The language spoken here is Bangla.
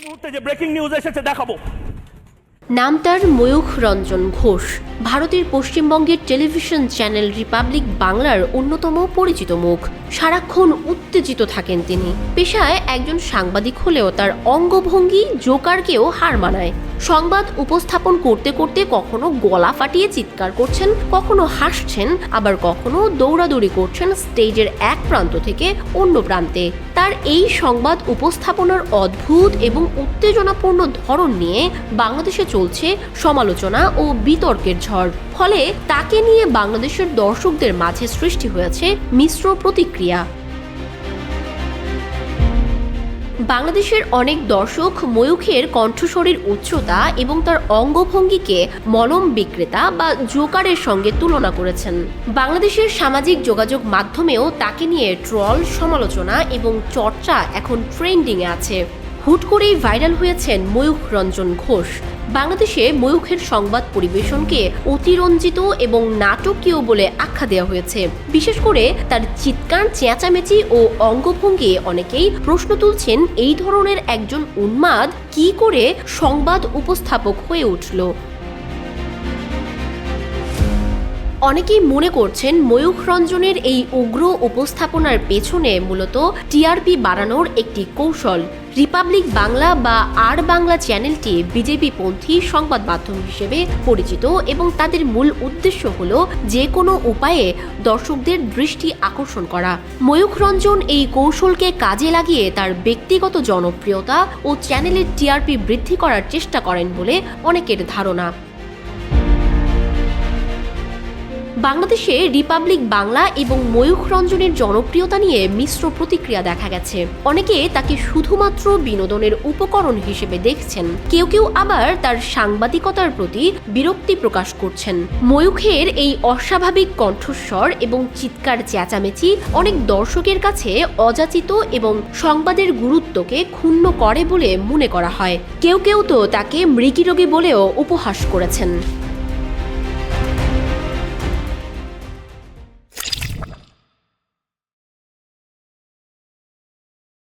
মুহূর্তে যে ব্রেকিং নিউজ এসেছে দেখাবো। নাম তার ময়ূখ রঞ্জন ঘোষ। ভারতের পশ্চিমবঙ্গের টেলিভিশন চ্যানেল রিপাবলিক বাংলার অন্যতম পরিচিত মুখ। সারাক্ষণ উত্তেজিত থাকেন তিনি। পেশায় একজন সাংবাদিক হলেও তার অঙ্গভঙ্গি জোকারকেও হার মানায়। সংবাদ উপস্থাপন করতে করতে কখনো গলা ফাটিয়ে চিৎকার করছেন, কখনো হাসছেন, আবার কখনো দৌড়াদৌড়ি করছেন স্টেজের এক প্রান্ত থেকে অন্য প্রান্তে। তার এই সংবাদ উপস্থাপনার অদ্ভুত এবং উত্তেজনাপূর্ণ ধরন নিয়ে বাংলাদেশে চলছে সমালোচনা ও বিতর্কের ঝড়। ফলে তাকে নিয়ে বাংলাদেশের দর্শকদের মাঝে সৃষ্টি হয়েছে মিশ্র প্রতিক্রিয়া। বাংলাদেশের অনেক দর্শক ময়ূখের কণ্ঠস্বরের উচ্চতা এবং তার অঙ্গভঙ্গিকে মলম বিক্রেতা বা জোকারের সঙ্গে তুলনা করেছেন। বাংলাদেশের সামাজিক যোগাযোগ মাধ্যমেও তাকে নিয়ে ট্রল, সমালোচনা এবং চর্চা এখন ট্রেন্ডিংয়ে আছে। হুট করেই ভাইরাল হয়েছেন ময়ূখ রঞ্জন ঘোষ। বাংলাদেশে ময়ূখের সংবাদ পরিবেশনকে অতিরঞ্জিত এবং নাটকীয় বলে আখ্যা দেওয়া হয়েছে। বিশেষ করে তার চিৎকার, চেঁচামেচি ও অঙ্গভঙ্গি অনেকেই প্রশ্ন তুলছেন, এই ধরনের একজন উন্মাদ কী করে সংবাদ উপস্থাপক হয়ে উঠল। অনেকেই মনে করছেন ময়ূখ রঞ্জনের এই উগ্র উপস্থাপনার পেছনে মূলত টিআরপি বাড়ানোর একটি কৌশল। রিপাবলিক বাংলা বা আর বাংলা চ্যানেলটি বিজেপিপন্থী সংবাদ মাধ্যম হিসেবে পরিচিত এবং তাদের মূল উদ্দেশ্য হল যে কোনো উপায়ে দর্শকদের দৃষ্টি আকর্ষণ করা। ময়ূখ রঞ্জন এই কৌশলকে কাজে লাগিয়ে তার ব্যক্তিগত জনপ্রিয়তা ও চ্যানেলের টিআরপি বৃদ্ধি করার চেষ্টা করেন বলে অনেকের ধারণা। বাংলাদেশে রিপাবলিক বাংলা এবং ময়ূখ রঞ্জনের জনপ্রিয়তা নিয়ে মিশ্র প্রতিক্রিয়া দেখা গেছে। অনেকে তাকে শুধুমাত্র বিনোদনের উপকরণ হিসেবে দেখছেন, কেউ কেউ আবার তার সাংবাদিকতার প্রতি বিরক্তি প্রকাশ করছেন। ময়ূখের এই অস্বাভাবিক কণ্ঠস্বর এবং চিৎকার চেঁচামেচি অনেক দর্শকের কাছে অযাচিত এবং সংবাদের গুরুত্বকে ক্ষুণ্ণ করে বলে মনে করা হয়। কেউ কেউ তো তাকে মৃগীরোগী বলেও উপহাস করেছেন।